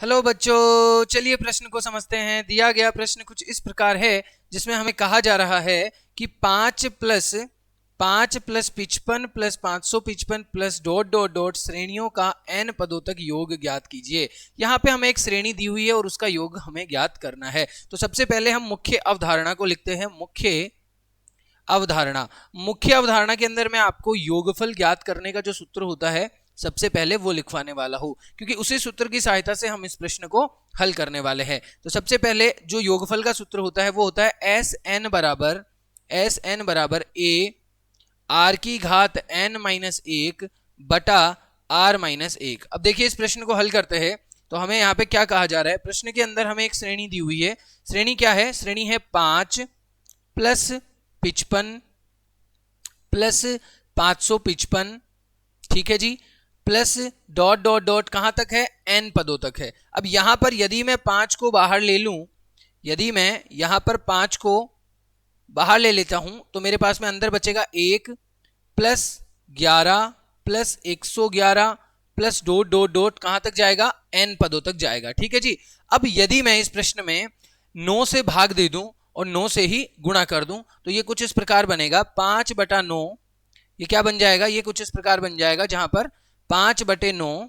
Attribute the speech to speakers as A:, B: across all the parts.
A: Hello बच्चों, चलिए प्रश्न को समझते हैं। दिया गया प्रश्न कुछ इस प्रकार है जिसमें हमें कहा जा रहा है कि 5 plus 55 plus 555 plus dot dot dot श्रेणियों का n पदों तक योग ज्ञात कीजिए। यहाँ पे हमें एक श्रेणी दी हुई है और उसका योग हमें ज्ञात करना है। तो सबसे पहले हम मुख्य अवधारणा को लिखते हैं। मुख्य अवधारणा के अंदर मैं आपको योगफल ज्ञात करने का जो सूत्र होता है सबसे पहले वो लिखवाने वाला हूं, क्योंकि उसी सूत्र की सहायता से हम इस प्रश्न को हल करने वाले हैं। तो सबसे पहले जो योगफल का सूत्र होता है वो होता है एस एन बराबर ए आर की घात n माइनस 1 बटा r माइनस 1। अब देखिए इस प्रश्न को हल करते हैं तो हमें यहाँ पे क्या कहा जा रहा है। प्रश्न के अंदर हमें एक श्रेणी दी हुई है। श्रेणी क्या है? श्रेणी है 5 प्लस 55 प्लस 555, ठीक है जी, प्लस डॉट डॉट डॉट कहां तक है? n पदों तक है। अब यहां पर यदि मैं 5 को बाहर ले लूं, यदि मैं यहां पर 5 को बाहर ले लेता हूं तो मेरे पास में अंदर बचेगा 1 plus 11 plus 111 plus dot dot dot कहां तक जाएगा? n पदों तक जाएगा, ठीक है जी। अब यदि मैं इस प्रश्न में 9 से भाग दे दूं और 9 से ही गुणा कर दूं तो ये कुछ इस प्रकार बनेगा 5/9। ये क्या बन जाएगा? ये कुछ इस प्रकार बन जाएगा जहां पर 5/9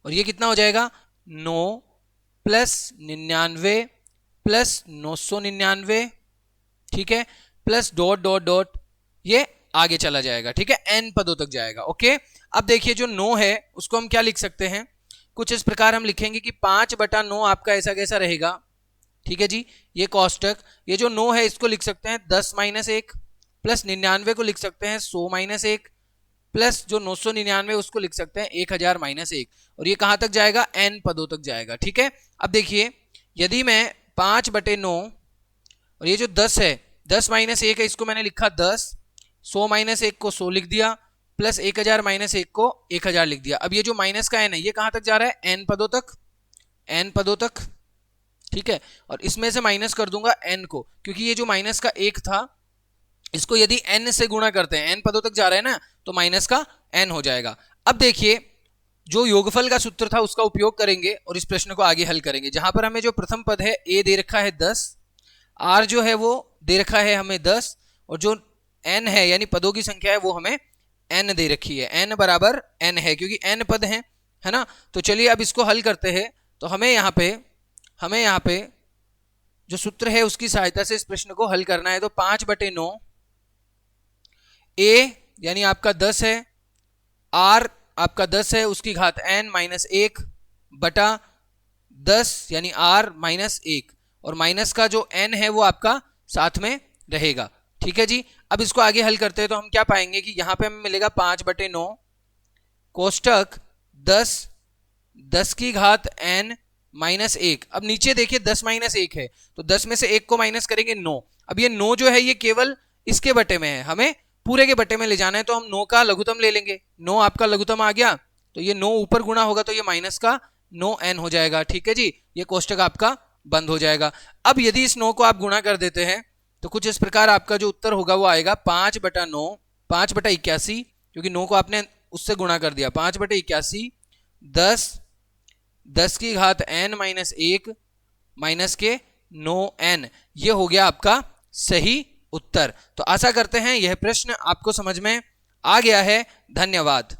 A: और ये कितना हो जाएगा? 9 प्लस 99 प्लस 999, ठीक है, प्लस डॉट डॉट डॉट, ये आगे चला जाएगा, ठीक है, n पदों तक जाएगा। ओके, अब देखिए जो 9 है उसको हम क्या लिख सकते हैं? कुछ इस प्रकार हम लिखेंगे कि 5/9 आपका ऐसा कैसा रहेगा, ठीक है जी। ये कोष्टक, ये जो 9 है इसको लिख सकते हैं 10 माइनस 1, प्लस 99 को लिख सकते हैं 100 माइनस 1, प्लस जो 999 उसको लिख सकते हैं 1000 माइनस 1, और ये कहां तक जाएगा? n पदों तक जाएगा, ठीक है। अब देखिए यदि मैं 5/9 और ये जो 10 है, 10 माइनस 1 है, इसको मैंने लिखा 10, 100 माइनस 1 को 100 लिख दिया, प्लस 1000 माइनस 1 को 1000 लिख दिया। अब ये जो माइनस का n है ये कहां तक जा रहा है? n पदों तक, ठीक है। और इसमें से माइनस कर दूंगा n को, क्योंकि ये जो माइनस का 1 था इसको यदि n से गुणा करते हैं, n पदों तक जा रहा है ना, तो माइनस का n हो जाएगा। अब देखिए जो योगफल का सूत्र था उसका उपयोग करेंगे और इस प्रश्न को आगे हल करेंगे। जहां पर हमें जो प्रथम पद है a दे रखा है 10, r जो है वो दे रखा है हमें 10, और जो n है यानी पदों की संख्या है वो हमें n दे रखी है। n बराबर n है क्योंकि n पद है ना। तो चलिए अब इसको हल करते हैं। तो हमें यहाँ पे जो सूत्र है उसकी सहायता से इस प्रश्न को हल करना है। तो 5/9 a यानी आपका 10 है, r आपका 10 है, उसकी घात n माइनस 1 बटा 10 यानी r माइनस 1, और माइनस का जो n है वो आपका साथ में रहेगा, ठीक है जी। अब इसको आगे हल करते हैं तो हम क्या पाएंगे कि यहाँ पे हमें मिलेगा 5/9 कोष्टक 10 की घात n माइनस 1। अब नीचे देखिए 10 माइनस 1 है तो 10 में से 1 को माइनस करेंगे 9। अब ये 9 जो है ये केवल इसके बटे में है, हमें पूरे के बटे में ले जाना है, तो हम 9 का लघुत्तम ले लेंगे। 9 आपका लघुत्तम आ गया तो ये 9 ऊपर गुणा होगा तो ये माइनस का 9n हो जाएगा, ठीक है जी। ये कोष्टक आपका बंद हो जाएगा। अब यदि इस 9 को आप गुणा कर देते हैं तो कुछ इस प्रकार आपका जो उत्तर होगा वो आएगा 5/9 5/81, क्योंकि 9 को आपने उससे गुणा कर दिया, 5/81 10 की घात n माइनस 1 माइनस के 9n, ये हो गया आपका सही उत्तर। तो आशा करते हैं यह प्रश्न आपको समझ में आ गया है। धन्यवाद।